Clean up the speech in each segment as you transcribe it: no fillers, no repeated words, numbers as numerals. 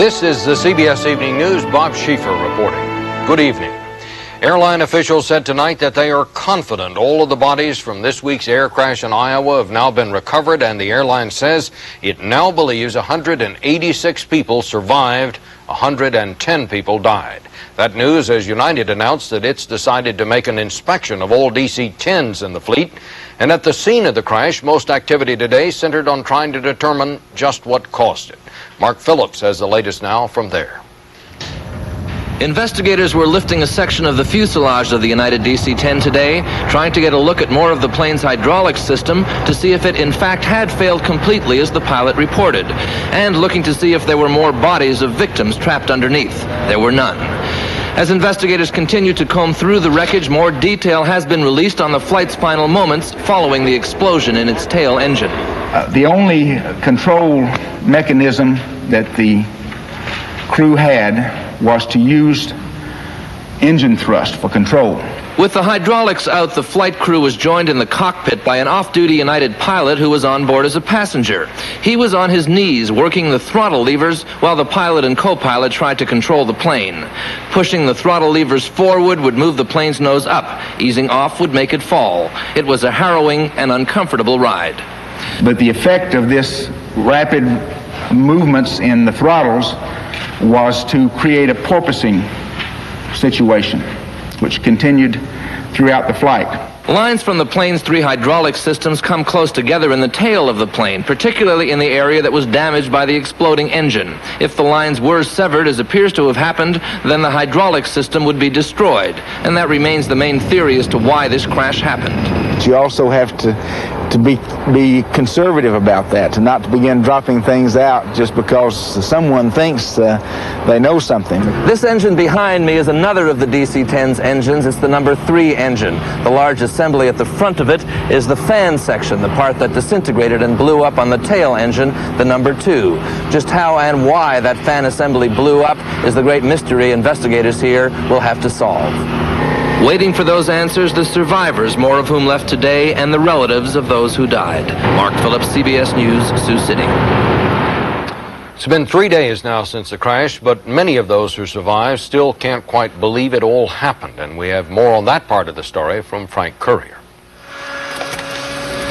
This is the CBS Evening News. Bob Schieffer reporting. Good evening. Airline officials said tonight that they are confident all of the bodies from this week's air crash in Iowa have now been recovered, and the airline says it now believes 186 people survived, 110 people died. That news as United announced that it's decided to make an inspection of all DC-10s in the fleet. And at the scene of the crash, most activity today centered on trying to determine just what caused it. Mark Phillips has the latest now from there. Investigators were lifting a section of the fuselage of the United DC-10 today, trying to get a look at more of the plane's hydraulic system to see if it in fact had failed completely as the pilot reported, and looking to see if there were more bodies of victims trapped underneath. There were none. As investigators continue to comb through the wreckage, more detail has been released on the flight's final moments following the explosion in its tail engine. The only control mechanism that the crew had was to use engine thrust for control. With the hydraulics out, the flight crew was joined in the cockpit by an off-duty United pilot who was on board as a passenger. He was on his knees working the throttle levers while the pilot and co-pilot tried to control the plane. Pushing the throttle levers forward would move the plane's nose up. Easing off would make it fall. It was a harrowing and uncomfortable ride. But the effect of this rapid movements in the throttles was to create a porpoising situation, which continued throughout the flight. Lines from the plane's three hydraulic systems come close together in the tail of the plane, particularly in the area that was damaged by the exploding engine. If the lines were severed, as appears to have happened, then the hydraulic system would be destroyed. And that remains the main theory as to why this crash happened. You also have to be conservative about that, to not begin dropping things out just because someone thinks they know something. This engine behind me is another of the DC-10's engines. It's the number 3 engine. The large assembly at the front of it is the fan section, the part that disintegrated and blew up on the tail engine, the number 2. Just how and why that fan assembly blew up is the great mystery investigators here will have to solve. Waiting for those answers, the survivors, more of whom left today, and the relatives of those who died. Mark Phillips, CBS News, Sioux City. It's been 3 days now since the crash, but many of those who survived still can't quite believe it all happened. And we have more on that part of the story from Frank Courier.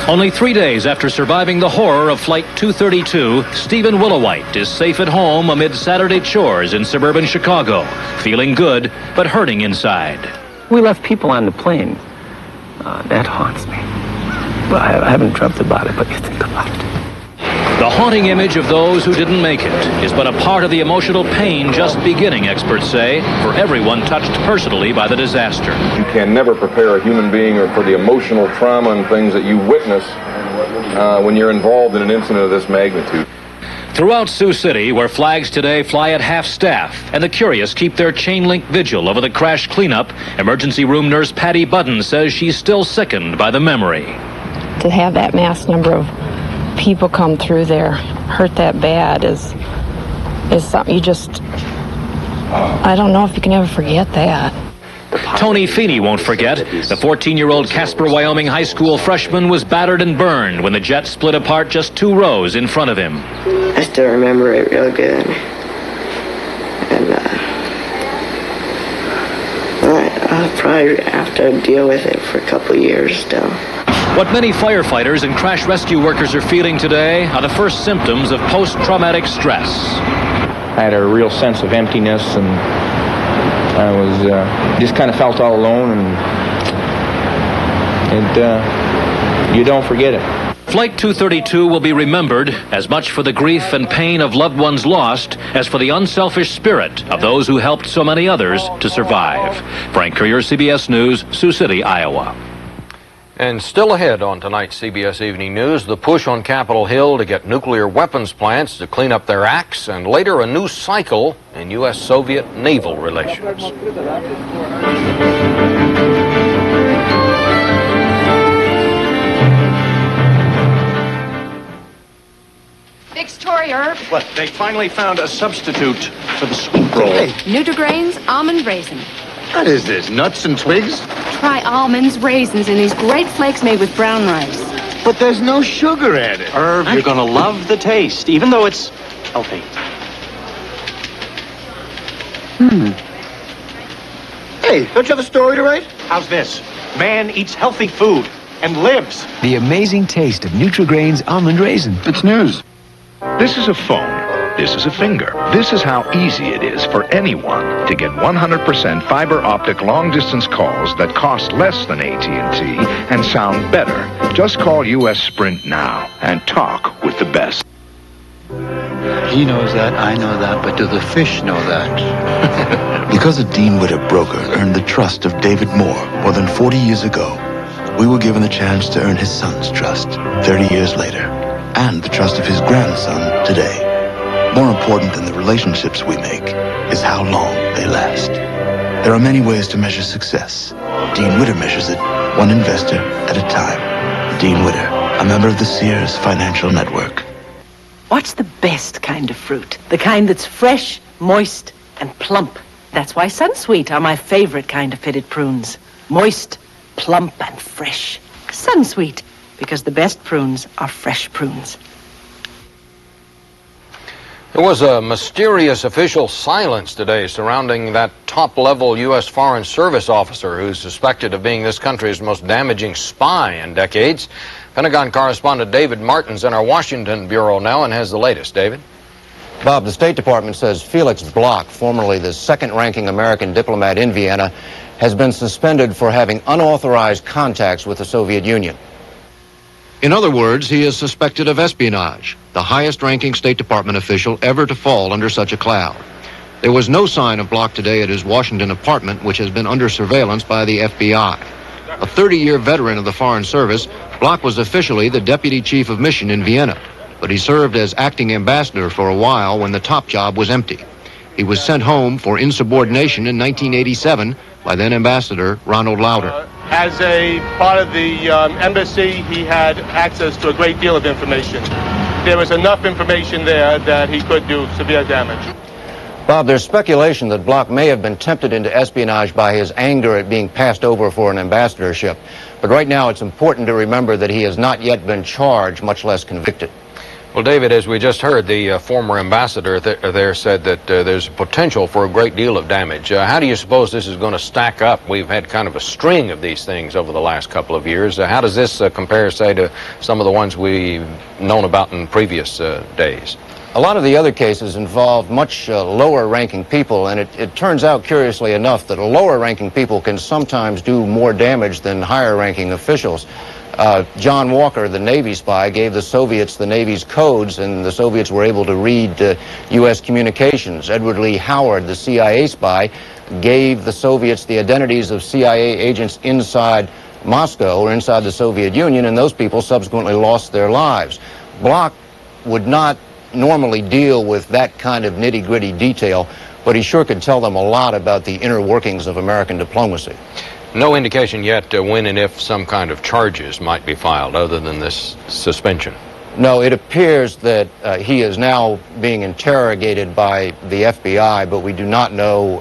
Only 3 days after surviving the horror of Flight 232, Stephen Willowite is safe at home amid Saturday chores in suburban Chicago, feeling good but hurting inside. We left people on the plane. That haunts me. Well, I haven't dreamt about it, but you think about it. The haunting image of those who didn't make it is but a part of the emotional pain just beginning, experts say, for everyone touched personally by the disaster. You can never prepare a human being or for the emotional trauma and things that you witness when you're involved in an incident of this magnitude. Throughout Sioux City, where flags today fly at half-staff and the curious keep their chain-link vigil over the crash cleanup, emergency room nurse Patty Budden says she's still sickened by the memory. To have that mass number of people come through there, hurt that bad, is something you just, I don't know if you can ever forget that. Tony Feeney won't forget. The 14-year-old Casper, Wyoming high school freshman was battered and burned when the jet split apart just 2 rows in front of him. I still remember it real good. And I'll probably have to deal with it for a couple of years still. What many firefighters and crash rescue workers are feeling today are the first symptoms of post-traumatic stress. I had a real sense of emptiness, and I was just kind of felt all alone, and you don't forget it. Flight 232 will be remembered as much for the grief and pain of loved ones lost as for the unselfish spirit of those who helped so many others to survive. Frank Courier, CBS News, Sioux City, Iowa. And still ahead on tonight's CBS Evening News, the push on Capitol Hill to get nuclear weapons plants to clean up their acts, and later a new cycle in U.S.-Soviet naval relations. Victoria. What? They finally found a substitute for the sweet roll. Hey. Nutrigrains, almond raisin. What is this, nuts and twigs? Try almonds, raisins, and these great flakes made with brown rice. But there's no sugar added. Irv, you're gonna love the taste, even though it's healthy. Hey, don't you have a story to write? How's this? Man eats healthy food and lives. The amazing taste of Nutri-Grain's almond raisin. It's news. This is a phone. This is a finger. This is how easy it is for anyone to get 100% fiber optic long-distance calls that cost less than AT&T and sound better. Just call US Sprint now and talk with the best. He knows that, I know that, but do the fish know that? Because a Dean Witter broker earned the trust of David Moore more than 40 years ago, we were given the chance to earn his son's trust 30 years later, and the trust of his grandson today. More important than the relationships we make is how long they last. There are many ways to measure success. Dean Witter measures it one investor at a time. Dean Witter, a member of the Sears Financial Network. What's the best kind of fruit? The kind that's fresh, moist, and plump. That's why Sunsweet are my favorite kind of pitted prunes. Moist, plump, and fresh. Sunsweet, because the best prunes are fresh prunes. There was a mysterious official silence today surrounding that top-level U.S. Foreign Service officer who's suspected of being this country's most damaging spy in decades. Pentagon correspondent David Martin's in our Washington bureau now and has the latest. David? Bob, the State Department says Felix Bloch, formerly the second-ranking American diplomat in Vienna, has been suspended for having unauthorized contacts with the Soviet Union. In other words, he is suspected of espionage, the highest-ranking State Department official ever to fall under such a cloud. There was no sign of Bloch today at his Washington apartment, which has been under surveillance by the FBI. A 30-year veteran of the Foreign Service, Bloch was officially the deputy chief of mission in Vienna, but he served as acting ambassador for a while when the top job was empty. He was sent home for insubordination in 1987 by then Ambassador Ronald Lauder. As a part of the embassy, he had access to a great deal of information. There was enough information there that he could do severe damage. Bob, there's speculation that Bloch may have been tempted into espionage by his anger at being passed over for an ambassadorship. But right now, it's important to remember that he has not yet been charged, much less convicted. Well, David, as we just heard, the former ambassador there said that there's potential for a great deal of damage. How do you suppose this is going to stack up? We've had kind of a string of these things over the last couple of years. How does this compare, say, to some of the ones we've known about in previous days? A lot of the other cases involve much lower-ranking people, and it turns out, curiously enough, that lower-ranking people can sometimes do more damage than higher-ranking officials. John Walker, the Navy spy, gave the Soviets the Navy's codes, and the Soviets were able to read U.S. communications. Edward Lee Howard, the CIA spy, gave the Soviets the identities of CIA agents inside Moscow or inside the Soviet Union, and those people subsequently lost their lives. Bloch would not normally deal with that kind of nitty-gritty detail, but he sure could tell them a lot about the inner workings of American diplomacy. No indication yet when and if some kind of charges might be filed other than this suspension. No, it appears that he is now being interrogated by the FBI, but we do not know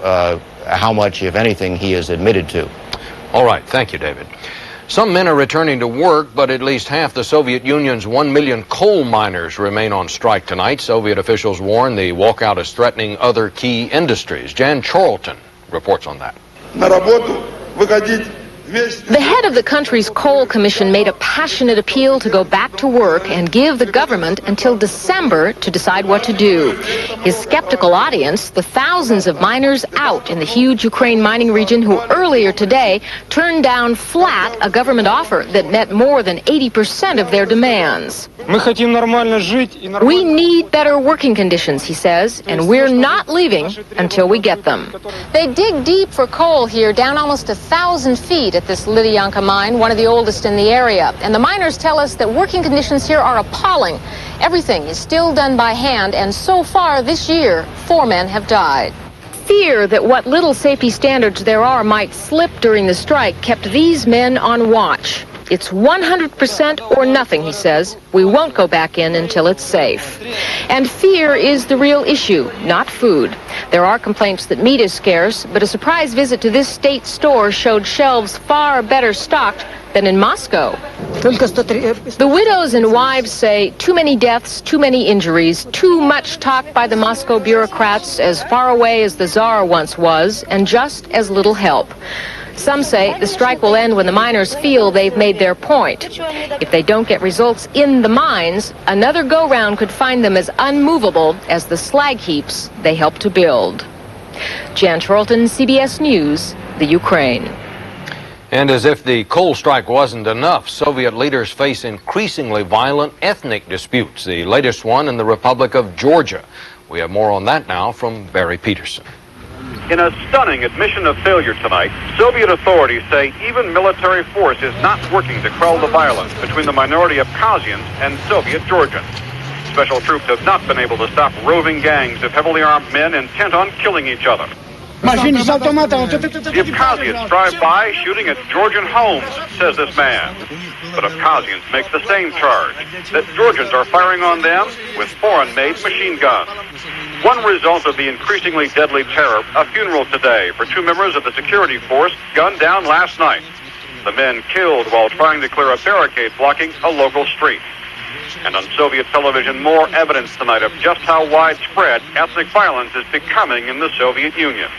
how much, if anything, he is admitted to. All right. Thank you, David. Some men are returning to work, but at least half the Soviet Union's 1 million coal miners remain on strike tonight. Soviet officials warn the walkout is threatening other key industries. Jan Charlton reports on that. The head of the country's coal commission made a passionate appeal to go back to work and give the government until December to decide what to do. His skeptical audience, the thousands of miners out in the huge Ukraine mining region who earlier today turned down flat a government offer that met more than 80% of their demands. We need better working conditions, he says, and we're not leaving until we get them. They dig deep for coal here, down almost 1,000 feet at this Lidyanka mine, one of the oldest in the area. And the miners tell us that working conditions here are appalling. Everything is still done by hand, and so far this year, 4 men have died. Fear that what little safety standards there are might slip during the strike kept these men on watch. It's 100% or nothing, he says. We won't go back in until it's safe. And fear is the real issue, not food. There are complaints that meat is scarce, but a surprise visit to this state store showed shelves far better stocked than in Moscow. The widows and wives say too many deaths, too many injuries, too much talk by the Moscow bureaucrats as far away as the Tsar once was, and just as little help. Some say the strike will end when the miners feel they've made their point. If they don't get results in the mines, another go-round could find them as unmovable as the slag heaps they helped to build. Jan Charlton, CBS News, the Ukraine. And as if the coal strike wasn't enough, Soviet leaders face increasingly violent ethnic disputes, the latest one in the Republic of Georgia. We have more on that now from Barry Peterson. In a stunning admission of failure tonight, Soviet authorities say even military force is not working to quell the violence between the minority of Abkhazians and Soviet Georgians. Special troops have not been able to stop roving gangs of heavily armed men intent on killing each other. The Abkhazians drive by shooting at Georgian homes, says this man. But Abkhazians make the same charge, that Georgians are firing on them with foreign-made machine guns. One result of the increasingly deadly terror, a funeral today for two members of the security force gunned down last night. The men killed while trying to clear a barricade blocking a local street. And on Soviet television, more evidence tonight of just how widespread ethnic violence is becoming in the Soviet Union.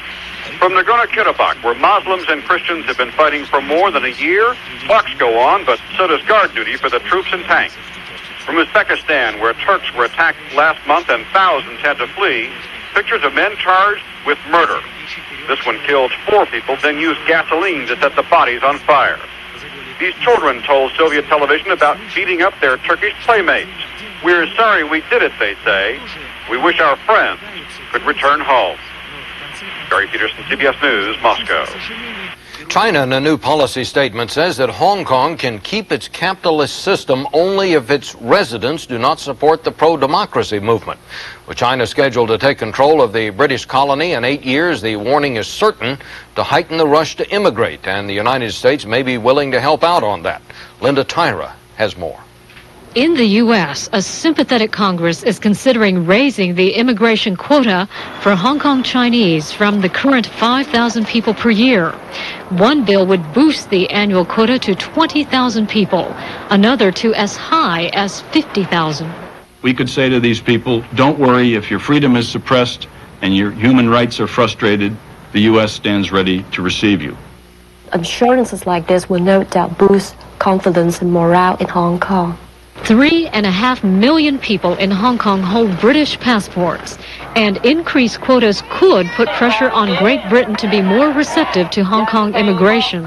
From Nagorno-Karabakh, where Muslims and Christians have been fighting for more than a year, talks go on, but so does guard duty for the troops and tanks. From Uzbekistan, where Turks were attacked last month and thousands had to flee, pictures of men charged with murder. This one killed 4 people, then used gasoline to set the bodies on fire. These children told Soviet television about beating up their Turkish playmates. We're sorry we did it, they say. We wish our friends could return home. Barry Peterson, CBS News, Moscow. China, in a new policy statement, says that Hong Kong can keep its capitalist system only if its residents do not support the pro-democracy movement. With China scheduled to take control of the British colony in 8 years, the warning is certain to heighten the rush to immigrate, and the United States may be willing to help out on that. Linda Tyra has more. In the U.S., a sympathetic Congress is considering raising the immigration quota for Hong Kong Chinese from the current 5,000 people per year. One bill would boost the annual quota to 20,000 people, another to as high as 50,000. We could say to these people, don't worry, if your freedom is suppressed and your human rights are frustrated, the U.S. stands ready to receive you. Assurances like this will no doubt boost confidence and morale in Hong Kong. 3.5 million people in Hong Kong hold British passports, and increased quotas could put pressure on Great Britain to be more receptive to Hong Kong immigration.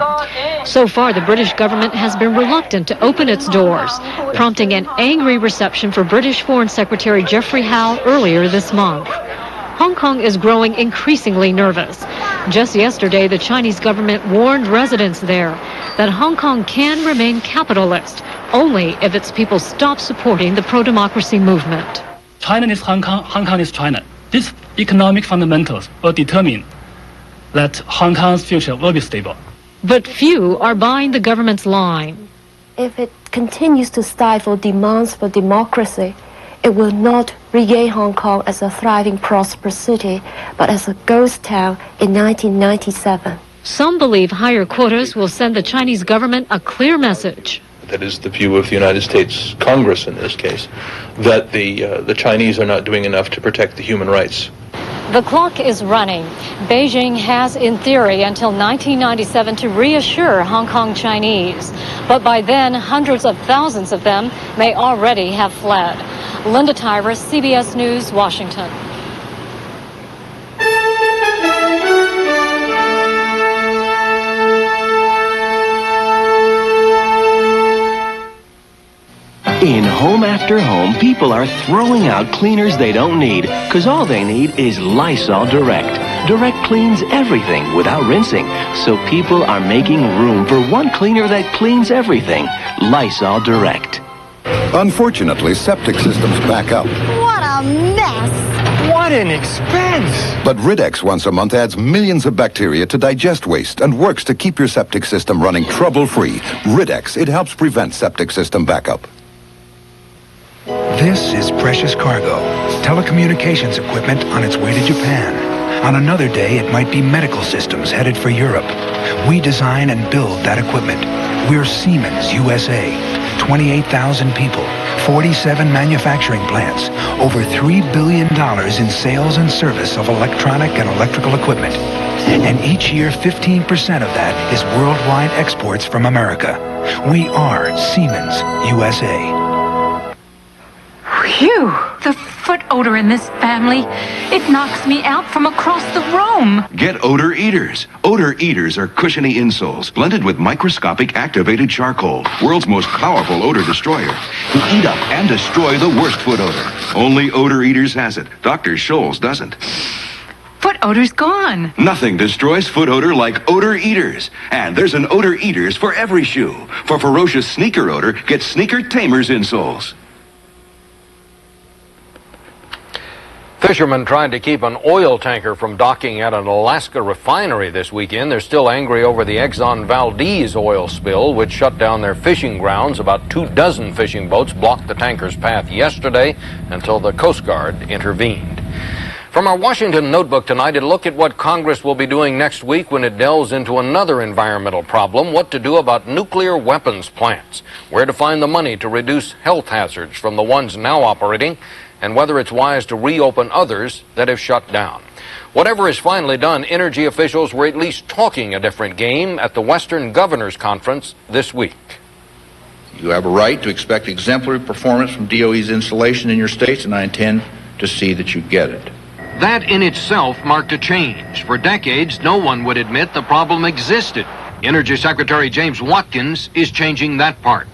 So far, the British government has been reluctant to open its doors, prompting an angry reception for British Foreign Secretary Geoffrey Howe earlier this month. Hong Kong is growing increasingly nervous. Just yesterday, the Chinese government warned residents there that Hong Kong can remain capitalist only if its people stop supporting the pro-democracy movement. China is Hong Kong, Hong Kong is China. These economic fundamentals will determine that Hong Kong's future will be stable. But few are buying the government's line. If it continues to stifle demands for democracy, it will not regain Hong Kong as a thriving, prosperous city, but as a ghost town in 1997. Some believe higher quotas will send the Chinese government a clear message. That is the view of the United States Congress in this case, that the Chinese are not doing enough to protect the human rights. The clock is running. Beijing has, in theory, until 1997 to reassure Hong Kong Chinese. But by then, hundreds of thousands of them may already have fled. Linda Tyra, CBS News, Washington. In home after home, people are throwing out cleaners they don't need, because all they need is Lysol Direct. Direct cleans everything without rinsing, so people are making room for one cleaner that cleans everything. Lysol Direct. Unfortunately, septic systems back up. What a mess! What an expense! But Riddex once a month adds millions of bacteria to digest waste and works to keep your septic system running trouble-free. Riddex, it helps prevent septic system backup. This is precious cargo, telecommunications equipment on its way to Japan. On another day, it might be medical systems headed for Europe. We design and build that equipment. We're Siemens USA. 28,000 people, 47 manufacturing plants, over $3 billion in sales and service of electronic and electrical equipment. And each year, 15% of that is worldwide exports from America. We are Siemens USA. Phew! The foot odor in this family, it knocks me out from across the room. Get Odor Eaters. Odor Eaters are cushiony insoles blended with microscopic activated charcoal, world's most powerful odor destroyer, to eat up and destroy the worst foot odor. Only Odor Eaters has it. Dr. Scholl's doesn't. Foot odor's gone. Nothing destroys foot odor like Odor Eaters. And there's an Odor Eaters for every shoe. For ferocious sneaker odor, get Sneaker Tamers insoles. Fishermen tried to keep an oil tanker from docking at an Alaska refinery this weekend. They're still angry over the Exxon Valdez oil spill, which shut down their fishing grounds. About 24 fishing boats blocked the tanker's path yesterday until the Coast Guard intervened. From our Washington notebook tonight, a look at what Congress will be doing next week when it delves into another environmental problem, what to do about nuclear weapons plants, where to find the money to reduce health hazards from the ones now operating, and whether it's wise to reopen others that have shut down. Whatever is finally done, energy officials were at least talking a different game at the Western Governors Conference this week. You have a right to expect exemplary performance from DOE's installation in your states, and I intend to see that you get it. That in itself marked a change. For decades, no one would admit the problem existed. Energy Secretary James Watkins is changing that part.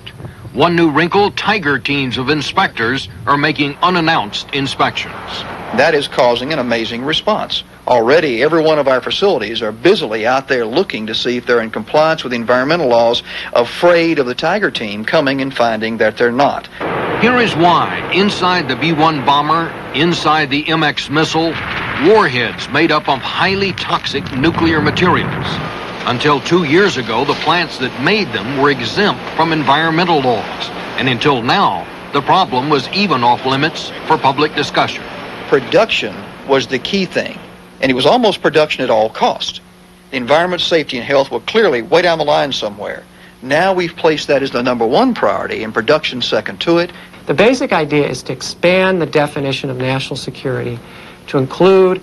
One new wrinkle, Tiger teams of inspectors are making unannounced inspections. That is causing an amazing response. Already, every one of our facilities are busily out there looking to see if they're in compliance with environmental laws, afraid of the Tiger team coming and finding that they're not. Here is why. Inside the B-1 bomber, inside the MX missile, warheads made up of highly toxic nuclear materials. Until 2 years ago, the plants that made them were exempt from environmental laws. And until now, the problem was even off limits for public discussion. Production was the key thing, and it was almost production at all cost. The environment, safety, and health were clearly way down the line somewhere. Now we've placed that as the #1 priority and production second to it. The basic idea is to expand the definition of national security to include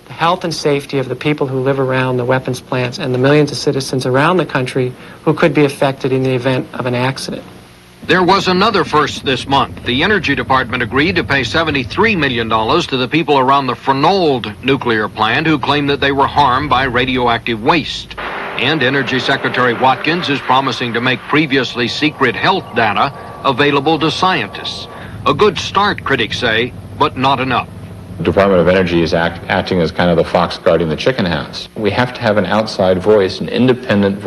the health and safety of the people who live around the weapons plants and the millions of citizens around the country who could be affected in the event of an accident. There was another first this month. The Energy Department agreed to pay $73 million to the people around the Fernald nuclear plant who claimed that they were harmed by radioactive waste. And Energy Secretary Watkins is promising to make previously secret health data available to scientists. A good start, critics say, but not enough. The Department of Energy is acting as kind of the fox guarding the chicken house. We have to have an outside voice, an independent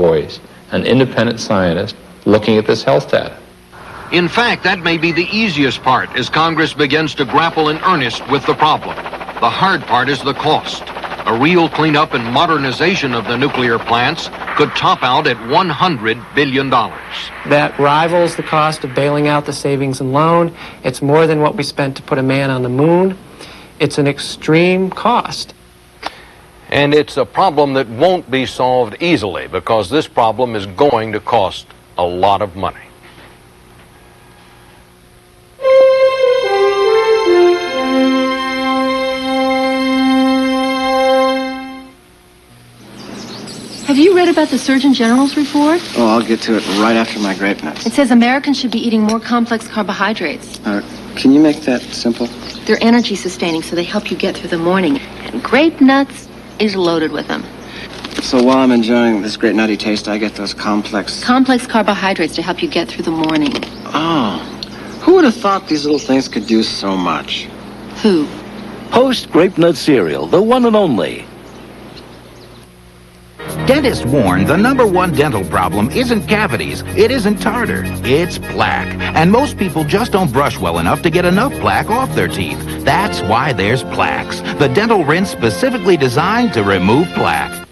scientist looking at this health data. In fact, that may be the easiest part as Congress begins to grapple in earnest with the problem. The hard part is the cost. A real cleanup and modernization of the nuclear plants could top out at $100 billion. That rivals the cost of bailing out the savings and loan. It's more than what we spent to put a man on the moon. It's an extreme cost. And it's a problem that won't be solved easily because this problem is going to cost a lot of money. Have you read about the Surgeon General's report? Oh, I'll get to it right after my grape nuts. It says Americans should be eating more complex carbohydrates. Can you make that simple? They're energy sustaining, so they help you get through the morning. And grape nuts is loaded with them. So while I'm enjoying this great nutty taste, I get those complex carbohydrates to help you get through the morning. Oh, who would have thought these little things could do so much? Who? Post Grape Nut Cereal, the one and only. Dentists warn the #1 dental problem isn't cavities, it isn't tartar, it's plaque. And most people just don't brush well enough to get enough plaque off their teeth. That's why there's Plaques, the dental rinse specifically designed to remove plaque.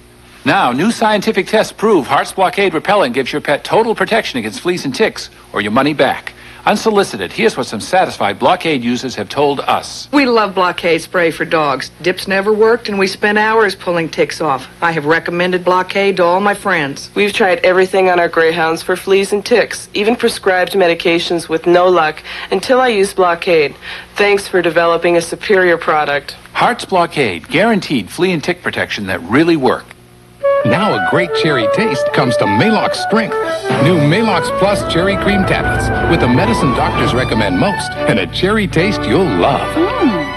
Now, new scientific tests prove Heart's Blockade Repellent gives your pet total protection against fleas and ticks, or your money back. Unsolicited, here's what some satisfied Blockade users have told us. We love Blockade spray for dogs. Dips never worked, and we spent hours pulling ticks off. I have recommended Blockade to all my friends. We've tried everything on our greyhounds for fleas and ticks, even prescribed medications with no luck, until I used Blockade. Thanks for developing a superior product. Hearts Blockade, guaranteed flea and tick protection that really work. Now a great cherry taste comes to Maalox Strength. New Maalox Plus Cherry Cream Tablets with the medicine doctors recommend most and a cherry taste you'll love.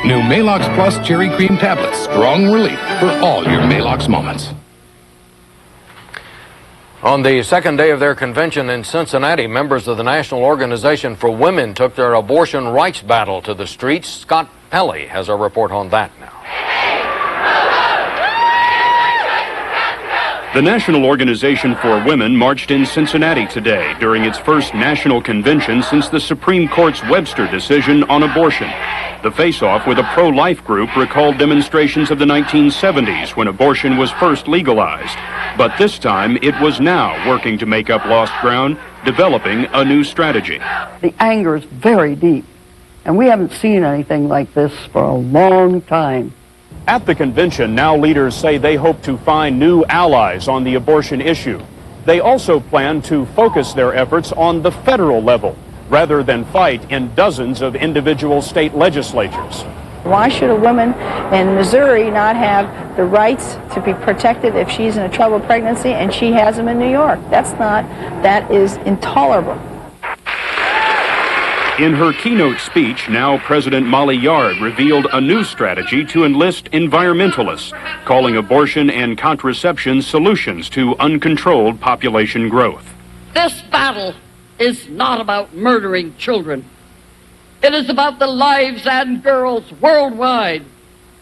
New Maalox Plus Cherry Cream Tablets. Strong relief for all your Maalox moments. On the second day of their convention in Cincinnati, members of the National Organization for Women took their abortion rights battle to the streets. Scott Pelley has a report on that now. The National Organization for Women marched in Cincinnati today during its first national convention since the Supreme Court's Webster decision on abortion. The face-off with a pro-life group recalled demonstrations of the 1970s when abortion was first legalized. But this time, it was now working to make up lost ground, developing a new strategy. The anger is very deep, and we haven't seen anything like this for a long time. At the convention, now leaders say they hope to find new allies on the abortion issue. They also plan to focus their efforts on the federal level, rather than fight in dozens of individual state legislatures. Why should a woman in Missouri not have the rights to be protected if she's in a troubled pregnancy and she has them in New York? That is intolerable. In her keynote speech, now President Molly Yard revealed a new strategy to enlist environmentalists, calling abortion and contraception solutions to uncontrolled population growth. This battle is not about murdering children. It is about the lives and girls worldwide.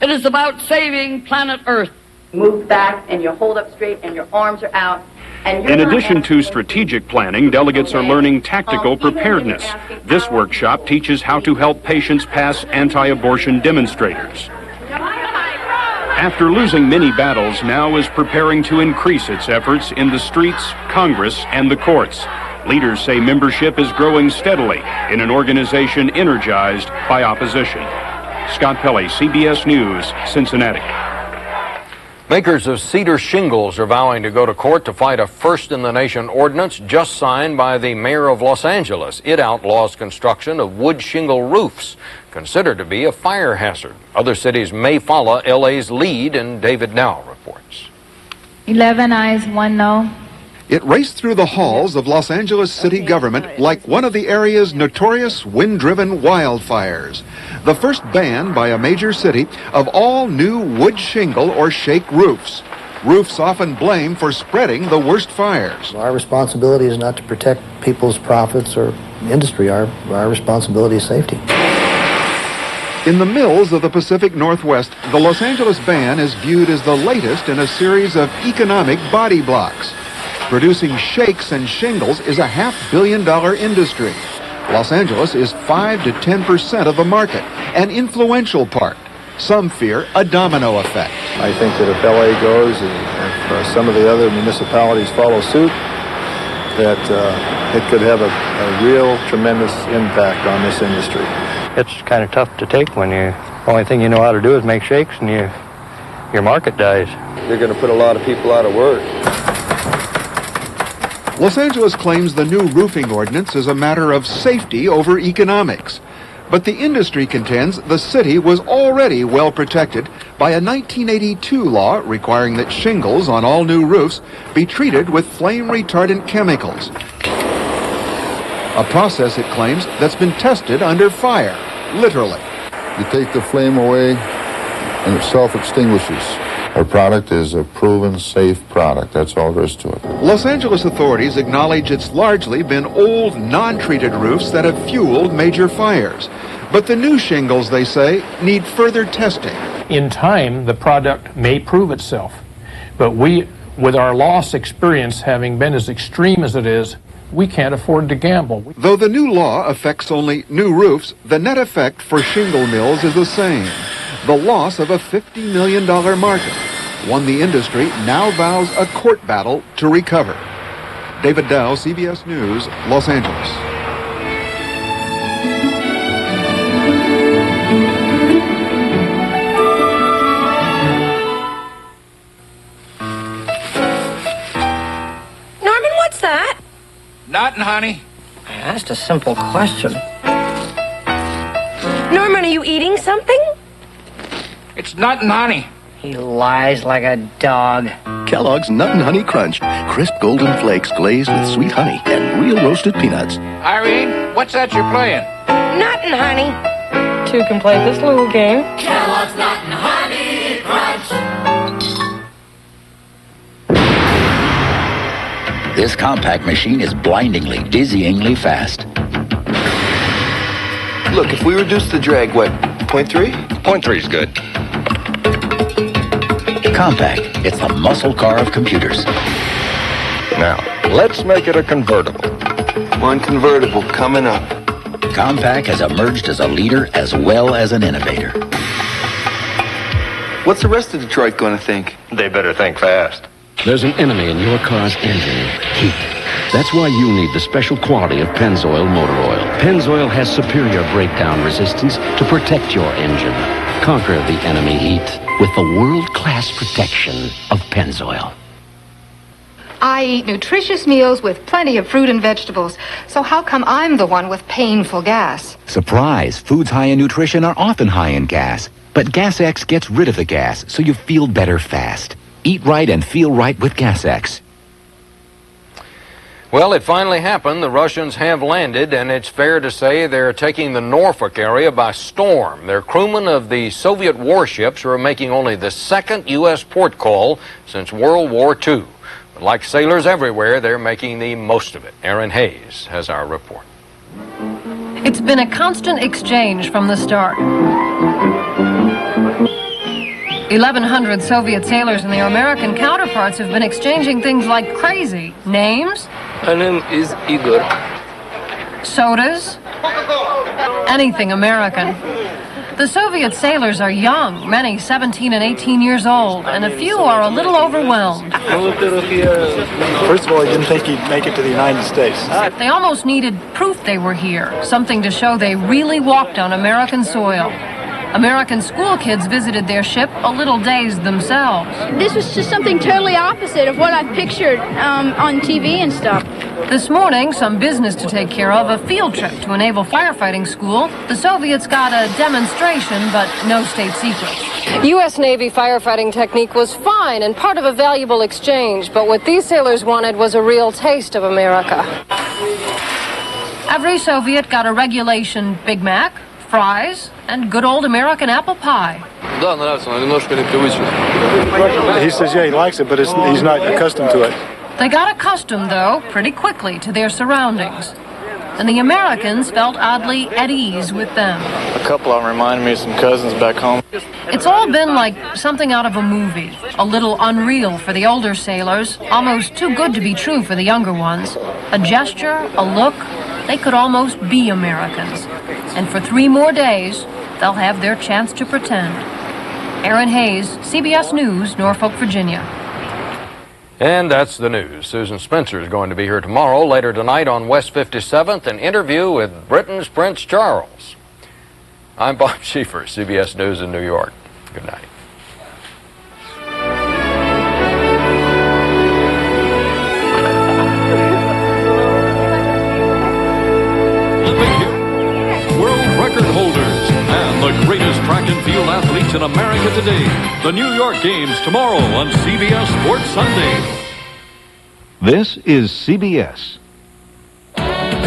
It is about saving planet Earth. Move back and you hold up straight and your arms are out. In addition to strategic planning, delegates are learning tactical preparedness. This workshop teaches how to help patients pass anti-abortion demonstrators. After losing many battles, now is preparing to increase its efforts in the streets, Congress, and the courts. Leaders say membership is growing steadily in an organization energized by opposition. Scott Pelley, CBS News, Cincinnati. Makers of cedar shingles are vowing to go to court to fight a first-in-the-nation ordinance just signed by the mayor of Los Angeles. It outlaws construction of wood shingle roofs, considered to be a fire hazard. Other cities may follow LA's lead, and David Dow reports. 11 ayes, 1 no. It raced through the halls of Los Angeles city government like one of the area's notorious wind-driven wildfires. The first ban by a major city of all new wood shingle or shake roofs. Roofs often blamed for spreading the worst fires. Our responsibility is not to protect people's profits or industry. Our responsibility is safety. In the mills of the Pacific Northwest, the Los Angeles ban is viewed as the latest in a series of economic body blocks. Producing shakes and shingles is a $500 million industry. Los Angeles is 5 to 10% of the market, an influential part. Some fear a domino effect. I think that if LA goes and if some of the other municipalities follow suit, that it could have a real tremendous impact on this industry. It's kind of tough to take when the only thing you know how to do is make shakes and your market dies. You're going to put a lot of people out of work. Los Angeles claims the new roofing ordinance is a matter of safety over economics. But the industry contends the city was already well protected by a 1982 law requiring that shingles on all new roofs be treated with flame-retardant chemicals. A process, it claims, that's been tested under fire, literally. You take the flame away and it self-extinguishes. Our product is a proven safe product. That's all there is to it. Los Angeles authorities acknowledge it's largely been old, non-treated roofs that have fueled major fires. But the new shingles, they say, need further testing. In time, the product may prove itself. But we, with our loss experience having been as extreme as it is, we can't afford to gamble. Though the new law affects only new roofs, the net effect for shingle mills is the same. The loss of a $50 million market, one the industry now vows a court battle to recover. David Dow, CBS News, Los Angeles. nothing, honey. I asked a simple question. Norman, are you eating something? It's nothing, honey. He lies like a dog. Kellogg's Nut and Honey Crunch. Crisp golden flakes glazed with sweet honey and real roasted peanuts. Irene, what's that you're playing? Nothing, honey. Two can play this little game. Kellogg's Nut and Honey Crunch. This compact machine is blindingly, dizzyingly fast. Look, if we reduce the drag, what, 0.3? 0.3 is good. Compact. It's the muscle car of computers. Now, let's make it a convertible. One convertible coming up. Compact has emerged as a leader as well as an innovator. What's the rest of Detroit going to think? They better think fast. There's an enemy in your car's engine, heat. That's why you need the special quality of Pennzoil motor oil. Pennzoil has superior breakdown resistance to protect your engine. Conquer the enemy heat with the world-class protection of Pennzoil. I eat nutritious meals with plenty of fruit and vegetables. So how come I'm the one with painful gas? Surprise! Foods high in nutrition are often high in gas. But Gas X gets rid of the gas, so you feel better fast. Eat right and feel right with Gas X. Well, it finally happened. The Russians have landed, and it's fair to say they're taking the Norfolk area by storm. Their crewmen of the Soviet warships are making only the second U.S. port call since World War II. But like sailors everywhere, they're making the most of it. Aaron Hayes has our report. It's been a constant exchange from the start. 1,100 Soviet sailors and their American counterparts have been exchanging things like crazy. Names? My name is Igor. Sodas? Anything American. The Soviet sailors are young, many 17 and 18 years old, and a few are a little overwhelmed. First of all, I didn't think he'd make it to the United States. They almost needed proof they were here, something to show they really walked on American soil. American school kids visited their ship a little dazed themselves. This was just something totally opposite of what I pictured on TV and stuff. This morning, some business to take care of, a field trip to a naval firefighting school. The Soviets got a demonstration, but no state secrets. U.S. Navy firefighting technique was fine and part of a valuable exchange, but what these sailors wanted was a real taste of America. Every Soviet got a regulation Big Mac, fries, and good old American apple pie. He says, yeah, he likes it, but he's not accustomed to it. They got accustomed, though, pretty quickly to their surroundings. And the Americans felt oddly at ease with them. A couple of them reminded me of some cousins back home. It's all been like something out of a movie. A little unreal for the older sailors, almost too good to be true for the younger ones. A gesture, a look, they could almost be Americans. And for 3 more days, they'll have their chance to pretend. Aaron Hayes, CBS News, Norfolk, Virginia. And that's the news. Susan Spencer is going to be here tomorrow. Later tonight on West 57th, an interview with Britain's Prince Charles. I'm Bob Schieffer, CBS News in New York. Good night. Record holders and the greatest track and field athletes in America today. The New York Games tomorrow on CBS Sports Sunday. This is CBS.